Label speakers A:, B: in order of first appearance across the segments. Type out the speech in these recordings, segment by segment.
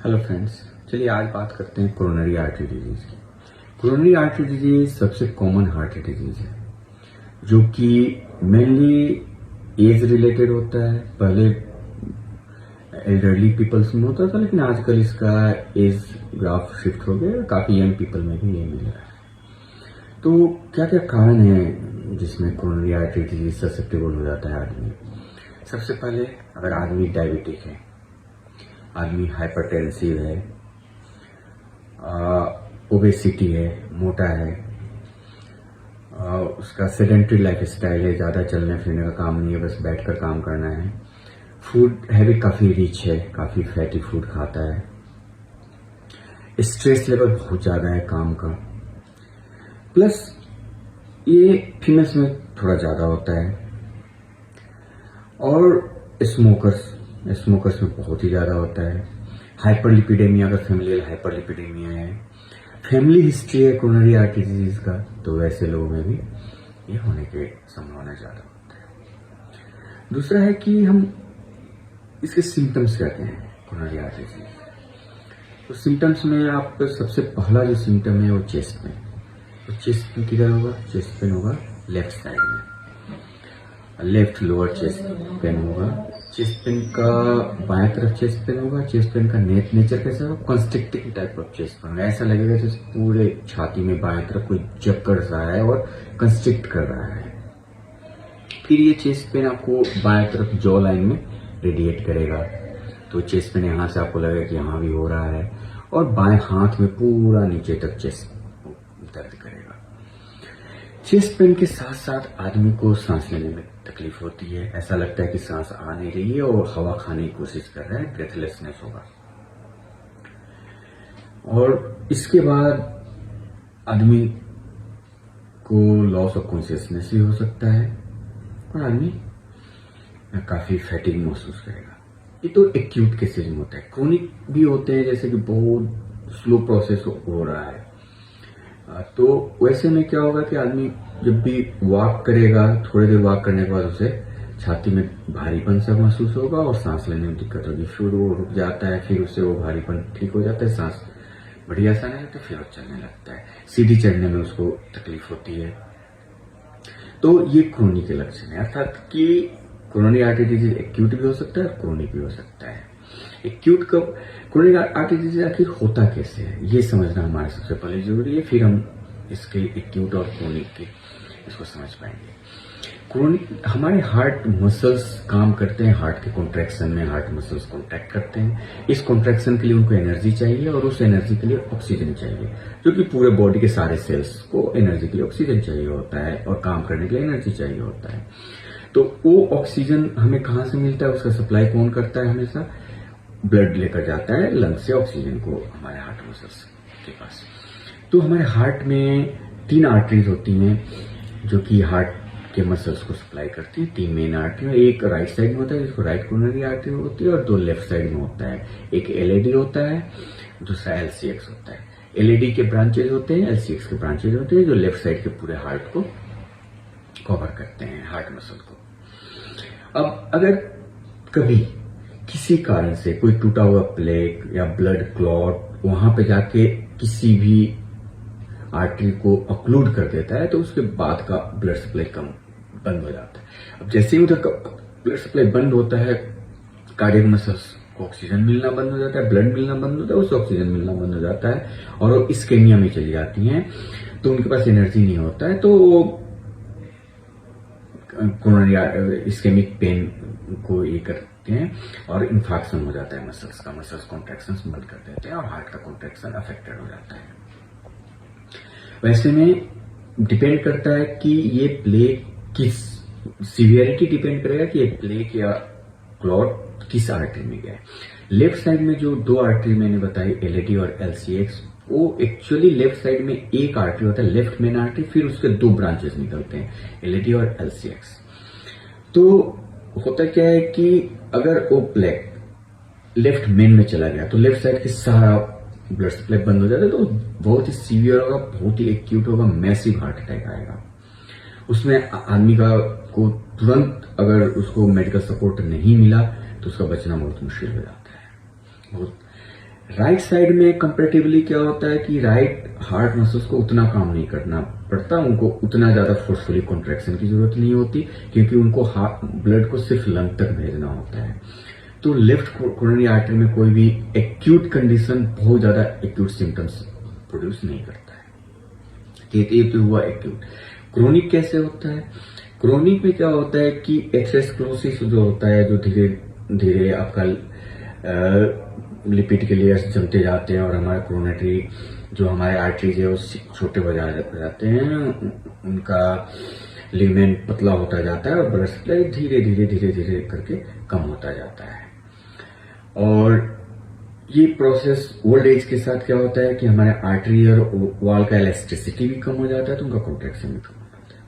A: Hello friends, चलिए आज बात करते हैं कोरोनरी आर्टरी डिजीज की। कोरोनरी आर्टरी डिजीज सबसे कॉमन हार्ट डिजीज है जो कि मेनली एज रिलेटेड होता है। पहले एल्डरली पीपल्स में होता था, लेकिन आजकल इसका एज ग्राफ शिफ्ट हो गया, काफी यंग पीपल में भी ये मिल रहा है। तो क्या क्या कारण है जिसमें कोरोनरी आर्टरी डिजीज ससेप्टेबल हो जाता है आदमी? सबसे पहले, अगर आदमी डायबिटिक है, आदमी हाइपरटेंसिव है, ओबेसिटी है, मोटा है, उसका सेडेंटरी लाइफ स्टाइल है, ज़्यादा चलने फिरने का काम नहीं है, बस बैठकर काम करना है, फूड हैबिट काफ़ी रिच है, काफ़ी फैटी फूड खाता है, स्ट्रेस लेवल बहुत ज़्यादा है काम का, प्लस ये फीमेल्स में थोड़ा ज़्यादा होता है, और स्मोकर्स में बहुत ही ज़्यादा होता है। हाइपरलिपिडेमिया, अगर फैमिलियल हाइपरलिपिडेमिया है, फैमिली हिस्ट्री है कोरोनरी आर्टरी डिजीज का, तो वैसे लोगों में भी ये होने की संभावना ज़्यादा होता है। दूसरा है कि हम इसके सिम्टम्स कहते हैं कोरोनरी आर्टरी डिजीज। तो सिम्टम्स में आपका सबसे पहला जो सिम्टम है वो चेस्ट पेन। तो चेस्ट पेन किधर होगा? चेस्ट पेन होगा लेफ्ट साइड में, लेफ्ट लोअर चेस्ट पेन होगा। चेस्ट पेन का बाएं तरफ चेस्ट पेन होगा। चेस्ट पेन का नेचर कैसा होगा? Constricting type of chest pain. ऐसा लगेगा जैसे पूरे छाती में बाएं तरफ कोई जकड़ रहा है और कंस्ट्रिक्ट कर रहा है। फिर ये चेस्ट पेन आपको बाएं तरफ जॉ लाइन में रेडिएट करेगा, तो चेस्ट पेन यहां से आपको लगेगा कि यहां भी हो रहा है, और बाएं हाथ में पूरा नीचे तक चेस्ट दर्द करेगा। चेस्ट पेन के साथ साथ आदमी को सांस लेने में तकलीफ होती है, ऐसा लगता है कि सांस आ नहीं रही है और हवा खाने की कोशिश कर रहा है, ब्रेथलेसनेस होगा। और इसके बाद आदमी को लॉस ऑफ कॉन्शियसनेस भी हो सकता है और आदमी काफी फैटिग महसूस करेगा। ये तो एक्यूट केसेज में होता है। क्रोनिक भी होते हैं, जैसे कि बहुत स्लो प्रोसेस हो रहा है, तो वैसे में क्या होगा कि आदमी जब भी वॉक करेगा, थोड़ी देर वॉक करने के बाद उसे छाती में भारीपन सा महसूस होगा और सांस लेने में दिक्कत होगी। फिर वो रुक जाता है, फिर उससे वो भारीपन ठीक हो जाता है, सांस बढ़िया सा नहीं लगता, फिर वो चलने लगता है। सीढ़ी चढ़ने में उसको तकलीफ होती है। तो ये क्रोनिक के लक्षण है, अर्थात कि कोरोनरी आर्टरी डिजीज एक्यूट भी हो सकता है और क्रोनिक भी हो सकता है। एक्यूट कब कोरोनरी आर्टरी डिजीज आखिर होता कैसे है, ये समझना हमारे सबसे पहले जरूरी है, फिर हम इसके एक्यूट और क्रोनिक के इसको समझ पाएंगे। क्रोनिक, हमारे हार्ट मसल्स काम करते हैं, हार्ट के कॉन्ट्रैक्शन में हार्ट मसल्स कॉन्ट्रैक्ट करते हैं। इस कॉन्ट्रैक्शन के लिए उनको एनर्जी चाहिए और उस एनर्जी के लिए ऑक्सीजन चाहिए, जो कि पूरे बॉडी के सारे सेल्स को एनर्जी के लिए ऑक्सीजन चाहिए होता है और काम करने के लिए एनर्जी चाहिए होता है। तो वो ऑक्सीजन हमें कहां से मिलता है? उसका सप्लाई कौन करता है? हमेशा ब्लड लेकर जाता है लंग से ऑक्सीजन को हमारे हार्ट मसल्स के पास। तो हमारे हार्ट में 3 आर्टरीज होती हैं जो कि हार्ट के मसल्स को सप्लाई करती हैं। 3 मेन आर्टरी, एक राइट साइड में होता है जिसको राइट कोरोनरी आर्टरी होती है, और 2 लेफ्ट साइड में होता है। एक एलएडी होता है, दूसरा एलसीएक्स होता है। एलएडी के ब्रांचेज होते हैं, एलसीएक्स के ब्रांचेज होते हैं, जो लेफ्ट साइड के पूरे हार्ट को कवर करते हैं, हार्ट मसल को। अब अगर कभी किसी कारण से कोई टूटा हुआ प्लेग या ब्लड क्लॉट वहां पे जाके किसी भी आर्टरी को ऑक्लूड कर देता है, तो उसके बाद का ब्लड सप्लाई कम बंद हो जाता है। अब जैसे ही उधर का ब्लड सप्लाई बंद होता है, कार्डियक मसल्स को ऑक्सीजन मिलना बंद हो जाता है, ब्लड मिलना बंद हो जाता है, उसे ऑक्सीजन मिलना बंद हो जाता है और वो इस्केमिया में चली जाती हैं, तो उनके पास एनर्जी नहीं होता है, तो वो कोरोनरी इस्केमिक पेन को ये करते हैं और इन्फेक्शन हो जाता है मसल्स का, मसल्स कॉन्ट्रैक्शन बंद कर देते हैं और हार्ट का कॉन्ट्रैक्शन अफेक्टेड हो जाता है। वैसे में डिपेंड करता है कि ये प्लेग किस सीवियरिटी डिपेंड करेगा कि ये प्लेग या क्लॉट किस आर्टरी में गया है। लेफ्ट साइड में जो 2 आर्टरी मैंने बताई, एलएडी और एलसीएक्स, वो एक्चुअली लेफ्ट साइड में एक आर्टरी होता है, लेफ्ट मेन आर्टरी, फिर उसके 2 ब्रांचेस निकलते हैं, एलएडी और एलसीएक्स। तो होता क्या है कि अगर वो प्लेग लेफ्ट मेन में चला गया तो लेफ्ट साइड के सारा ब्लड सप्लाई बंद हो जाता है, तो बहुत ही सीवियर होगा, बहुत ही एक्यूट होगा, मैसिव हार्ट अटैक आएगा। उसमें आदमी को तुरंत अगर उसको मेडिकल सपोर्ट नहीं मिला तो उसका बचना बहुत मुश्किल हो जाता है। बहुत राइट साइड में कंपेरेटिवली क्या होता है कि राइट हार्ट मसल्स को उतना काम नहीं करना पड़ता, उनको उतना ज्यादा फोर्सफुली कॉन्ट्रैक्शन की जरूरत नहीं होती, क्योंकि उनको ब्लड को सिर्फ लंग तक भेजना होता है। तो लेफ्ट कोरोनरी आर्टरी में कोई भी एक्यूट कंडीशन बहुत ज्यादा एक्यूट सिम्टम्स प्रोड्यूस नहीं करता है। ये तो हुआ एक्यूट। क्रोनिक कैसे होता है? क्रोनिक में क्या होता है कि एथेरोस्क्लेरोसिस जो होता है, जो धीरे धीरे आपका लिपिड के लेयर्स जमते जाते हैं और हमारे कोरोनरी जो हमारे आर्टरीज है वो छोटे हो जाते हैं, उनका लिगामेंट पतला होता जाता है और ब्लड सप्लाई धीरे धीरे धीरे धीरे करके कम होता जाता है। और ये प्रोसेस ओल्ड एज के साथ क्या होता है कि हमारे आर्टरी और वॉल का इलास्टिसिटी भी कम हो जाता है, तो उनका कॉन्ट्रैक्शन भी कम हो जाता है।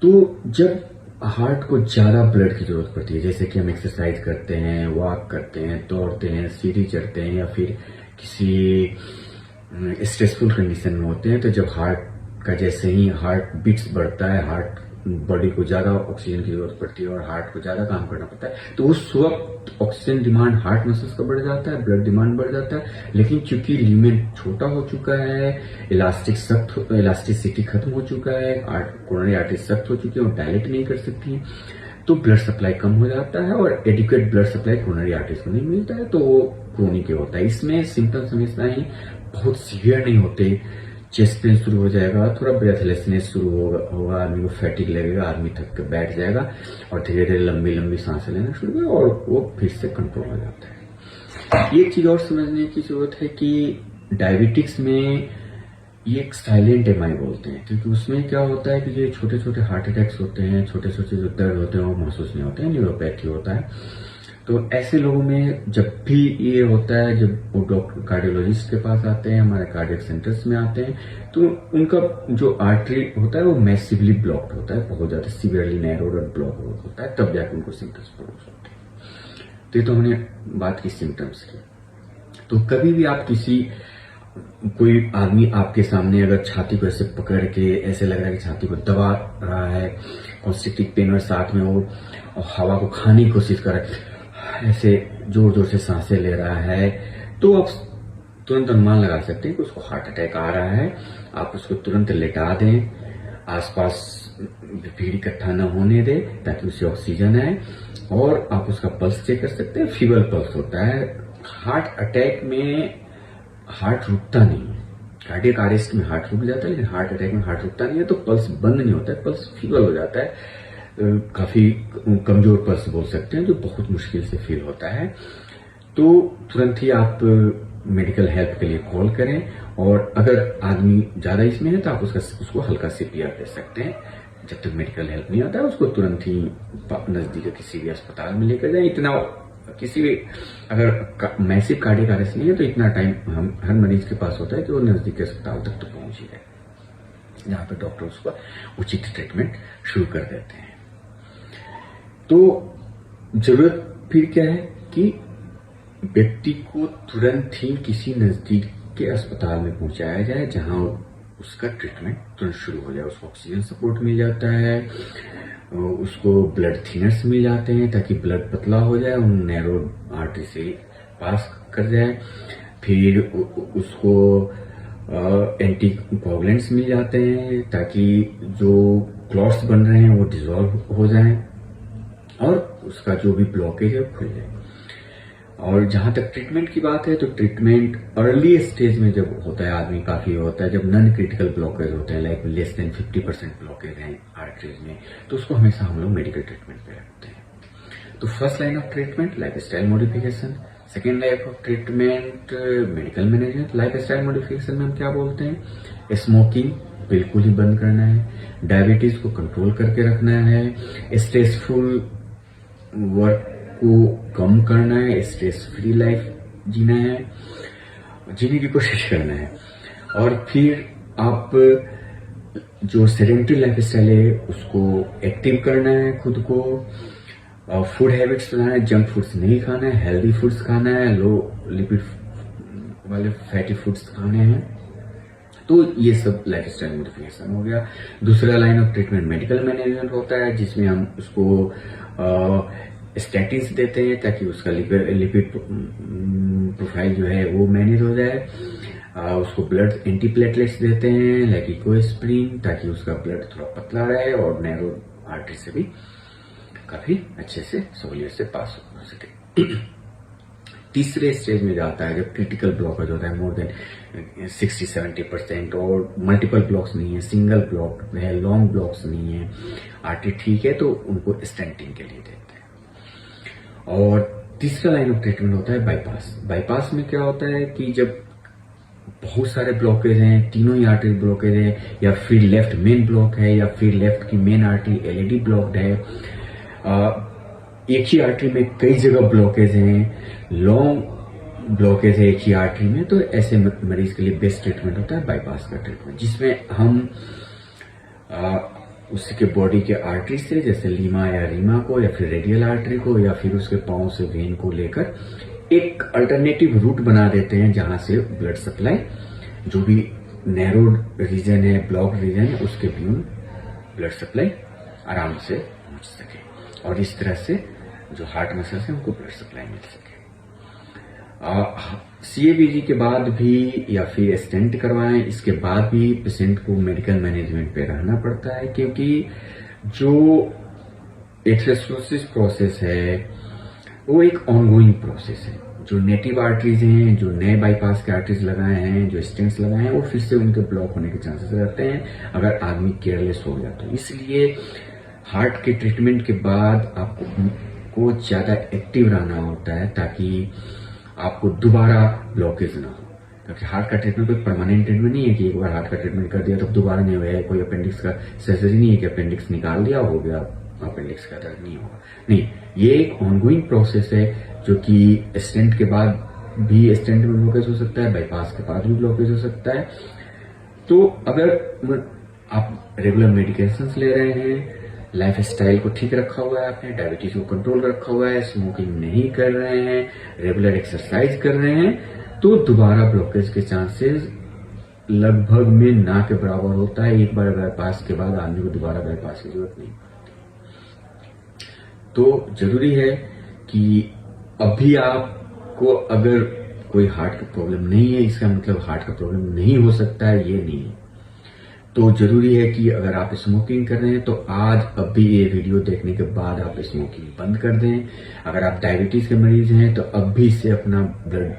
A: तो जब हार्ट को ज्यादा ब्लड की जरूरत पड़ती है, जैसे कि हम एक्सरसाइज करते हैं, वॉक करते हैं, दौड़ते हैं, सीढ़ी चढ़ते हैं, या फिर किसी स्ट्रेसफुल कंडीशन में होते हैं, तो जब हार्ट का जैसे ही हार्ट बीट्स बढ़ता है, हार्ट बॉडी को ज्यादा ऑक्सीजन की जरूरत पड़ती है और हार्ट को ज्यादा काम करना पड़ता है, तो उस वक्त ऑक्सीजन डिमांड हार्ट मसल्स का बढ़ जाता है, ब्लड डिमांड बढ़ जाता है। लेकिन चूंकि लिगामेंट छोटा हो चुका है, इलास्टिसिटी खत्म हो चुका है, कोरोनरी आर्टरी सख्त हो चुकी है और डायलेट नहीं कर सकती, तो ब्लड सप्लाई कम हो जाता है और adequate blood supply coronary arteries को नहीं मिलता है, तो वो क्रोनिक होता है। इसमें सिम्टम्स हमेशा ही बहुत सीवियर नहीं होते। चेस्ट पेन शुरू हो जाएगा, थोड़ा ब्रेथलेसनेस शुरू होगा, आदमी को फैटिक लगेगा, आदमी थक के बैठ जाएगा और धीरे धीरे लंबी लंबी सांसें लेना शुरू होगा और वो फिर से कंट्रोल हो जाता है। एक चीज और समझने की जरूरत है कि डायबिटिक्स में ये एक साइलेंट एमआई बोलते हैं, क्योंकि उसमें क्या होता है कि जो छोटे छोटे हार्ट अटैक्स होते हैं, छोटे छोटे जो दर्द होते हैं वो महसूस नहीं होते हैं, न्यूरोपैथी होता है। तो ऐसे लोगों में जब भी ये होता है, जब वो डॉक्टर कार्डियोलॉजिस्ट के पास आते हैं, हमारे कार्डियक सेंटर्स में आते हैं, तो उनका जो आर्टरी होता है वो मैसिवली ब्लॉक्ड होता है, बहुत ज्यादा सीवियरली नैरोड और ब्लॉक होता है, तब जाकर उनको सिम्टम्स प्रोड्यूस होते हैं। तो ये तो हमने बात की सिम्टम्स की। तो कभी भी आप कोई आदमी आपके सामने अगर छाती को ऐसे पकड़ के ऐसे लग रहा है कि छाती को दबा रहा है, कॉन्स्ट्रिक्टिव पेन और साथ में वो हवा को खाने की कोशिश कर रहा है, ऐसे जोर जोर से सांसें ले रहा है, तो आप तुरंत अनुमान लगा सकते हैं कि उसको हार्ट अटैक आ रहा है। आप उसको तुरंत लेटा दें, आसपास भीड़ इकट्ठा न होने दें ताकि उसे ऑक्सीजन आए, और आप उसका पल्स चेक कर सकते हैं। फीवर पल्स होता है। हार्ट अटैक में हार्ट रुकता नहीं है, कार्डियक अरेस्ट में हार्ट रुक जाता है, लेकिन हार्ट अटैक में हार्ट रुकता नहीं है, तो पल्स बंद नहीं होता है, पल्स फीवर हो जाता है, काफी कमजोर पल्स बोल सकते हैं, जो बहुत मुश्किल से फील होता है। तो तुरंत ही आप मेडिकल हेल्प के लिए कॉल करें, और अगर आदमी ज्यादा इसमें है तो आप उसको हल्का सीपीआर दे सकते हैं। जब तक मेडिकल हेल्प नहीं आता है उसको तुरंत ही नजदीक किसी भी अस्पताल में लेकर जाए। इतना किसी भी अगर मैसिव कार्डियक अरेस्ट नहीं है तो इतना टाइम हम हर मरीज के पास होता है कि वो नजदीक के अस्पताल तक तो पहुंच ही जाए, जहां पे डॉक्टर उसका उचित ट्रीटमेंट शुरू कर देते हैं। तो जरूरत फिर क्या है कि व्यक्ति को तुरंत ही किसी नजदीक के अस्पताल में पहुंचाया जाए, जहां उसका ट्रीटमेंट तुरंत शुरू हो जाए। उसको ऑक्सीजन सपोर्ट मिल जाता है, उसको ब्लड थिनर्स मिल जाते हैं ताकि ब्लड पतला हो जाए, उन नैरो आर्टरी से पास कर जाए। फिर उसको एंटी कोगुलेंट्स मिल जाते हैं ताकि जो क्लॉट्स बन रहे हैं वो डिसॉल्व हो जाएं और उसका जो भी ब्लॉकेज है वो खुल जाए। और जहां तक ट्रीटमेंट की बात है, तो ट्रीटमेंट अर्ली स्टेज में जब होता है, आदमी काफी होता है, जब नॉन क्रिटिकल ब्लॉकेज होते हैं, लाइक लेस देन 50% ब्लॉकेज हैं आर्टरीज में, तो उसको हमेशा हम लोग मेडिकल ट्रीटमेंट पे रखते हैं। तो first line of treatment life style modification, second line of treatment medical management. Life style modification में हम क्या बोलते हैं? स्मोकिंग बिल्कुल ही बंद करना है, डायबिटीज को कंट्रोल करके रखना है, स्ट्रेसफुल वर्क को कम करना है, स्ट्रेस फ्री लाइफ जीना है, जीने की कोशिश करना है। और फिर आप जो सेडेंटरी लाइफ स्टाइल है उसको एक्टिव करना है खुद को, फूड हैबिट्स बनाना है, जंक फूड्स नहीं खाना है, हेल्दी फूड्स खाना है, लो लिपिड वाले फैटी फूड्स खाने हैं। तो ये सब लाइफ स्टाइल मॉडिफिकेशन हो गया। दूसरा line of treatment medical management होता है, जिसमें हम उसको स्टैटिन्स देते हैं ताकि उसका लिपिड प्रोफाइल जो है वो मैनेज हो जाए। उसको ब्लड एंटीप्लेटलेट्स देते हैं लाइक इकोस्प्रिन ताकि उसका ब्लड थोड़ा पतला रहे और नैरो आर्टरी से भी काफी अच्छे से सहूलियत से पास हो सके। तीसरे स्टेज में जाता है जब क्रिटिकल ब्लॉकेज होता है मोर देन 60-70% और मल्टीपल ब्लॉक्स नहीं है, सिंगल ब्लॉक है, लॉन्ग ब्लॉक्स नहीं है, आर्टरी ठीक है, तो उनको स्टेंटिंग के लिए देते हैं। और तीसरा लाइन ऑफ ट्रीटमेंट होता है बाईपास। बाईपास में क्या होता है कि जब बहुत सारे ब्लॉकेज हैं, तीनों ही आर्टरी ब्लॉकेज है, या फिर लेफ्ट मेन ब्लॉक है, या फिर लेफ्ट की मेन आर्टरी एलईडी ब्लॉक्ड है, एक ही आर्टरी में कई जगह ब्लॉकेज हैं, लॉन्ग ब्लॉकेज है एक ही आर्टरी में, तो ऐसे मरीज के लिए बेस्ट ट्रीटमेंट होता है बाईपास का ट्रीटमेंट, जिसमें हम उसके बॉडी के आर्टरी से जैसे लीमा या रीमा को या फिर रेडियल आर्टरी को या फिर उसके पांव से वेन को लेकर एक अल्टरनेटिव रूट बना देते हैं जहां से ब्लड सप्लाई जो भी नैरो रीजन है, ब्लॉक रीजन है, उसके भी ब्लड सप्लाई आराम से पहुंच सके और इस तरह से जो हार्ट मसल्स हैं उनको ब्लड सप्लाई मिल सके। सीएबीजी के बाद भी या फिर स्टेंट करवाएं, इसके बाद भी पेशेंट को मेडिकल मैनेजमेंट पे रहना पड़ता है, क्योंकि जो एक्सोसिस प्रोसेस है वो एक ऑनगोइंग प्रोसेस है। जो नेटिव आर्टरीज हैं, जो नए बाईपास के आर्टरीज लगाए हैं, जो स्टेंट्स लगाए हैं, वो फिर से उनके ब्लॉक होने के चांसेस रहते हैं अगर आदमी केयरलेस हो गया तो। इसलिए हार्ट के ट्रीटमेंट के बाद आपको ज्यादा एक्टिव रहना होता है ताकि आपको दोबारा ब्लॉकेज ना हो, क्योंकि हार्ट का ट्रीटमेंट कोई परमानेंट ट्रीटमेंट नहीं है कि एक बार हार्ट का ट्रीटमेंट कर दिया तो दोबारा नहीं हुआ। कोई अपेंडिक्स का सर्जरी नहीं है कि अपेंडिक्स निकाल दिया हो गया, अपेंडिक्स का दर्द नहीं होगा, नहीं, ये एक ऑनगोइंग प्रोसेस है जो कि स्टेंट के बाद भी स्टेंट में ब्लॉकेज हो सकता है, बाईपास के बाद भी ब्लॉकेज हो सकता है। तो अगर आप रेगुलर मेडिकेशंस ले रहे हैं, लाइफ स्टाइल को ठीक रखा हुआ है आपने, डायबिटीज को कंट्रोल रखा हुआ है, स्मोकिंग नहीं कर रहे हैं, रेगुलर एक्सरसाइज कर रहे हैं, तो दोबारा ब्लॉकेज के चांसेस लगभग में ना के बराबर होता है। एक बार बाईपास के बाद आदमी को दोबारा बाईपास की जरूरत नहीं पड़ती। तो जरूरी है कि अभी आपको अगर कोई हार्ट का प्रॉब्लम नहीं है, इसका मतलब हार्ट का प्रॉब्लम नहीं हो सकता है, ये नहीं है। तो जरूरी है कि अगर आप स्मोकिंग कर रहे हैं तो आज अभी ये वीडियो देखने के बाद आप स्मोकिंग बंद कर दें। अगर आप डायबिटीज के मरीज हैं तो अभी से अपना ब्लड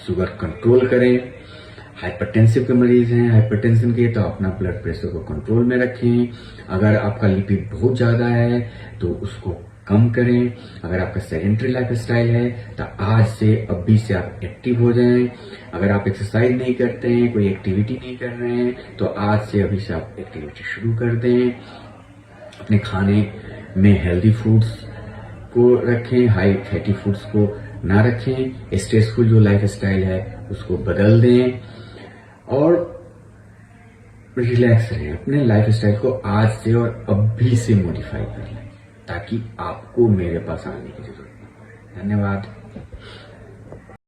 A: शुगर कंट्रोल करें। हाइपरटेंसिव के मरीज हैं, हाइपरटेंशन के, तो अपना ब्लड प्रेशर को कंट्रोल में रखें। अगर आपका लिपिड बहुत ज्यादा है तो उसको कम करें। अगर आपका सेडेंटरी लाइफ स्टाइल है तो आज से अभी से आप एक्टिव हो जाएं। अगर आप एक्सरसाइज नहीं करते हैं, कोई एक्टिविटी नहीं कर रहे हैं, तो आज से अभी से आप एक्टिविटी शुरू कर दें। अपने खाने में हेल्दी फूड्स को रखें, हाई फैटी फूड्स को ना रखें। स्ट्रेसफुल जो लाइफ स्टाइल है उसको बदल दें और रिलैक्स रहें। अपने लाइफ स्टाइल को आज से और अभी से मॉडिफाई कर लें ताकि आपको मेरे पास आने की जरूरत न पड़े। धन्यवाद।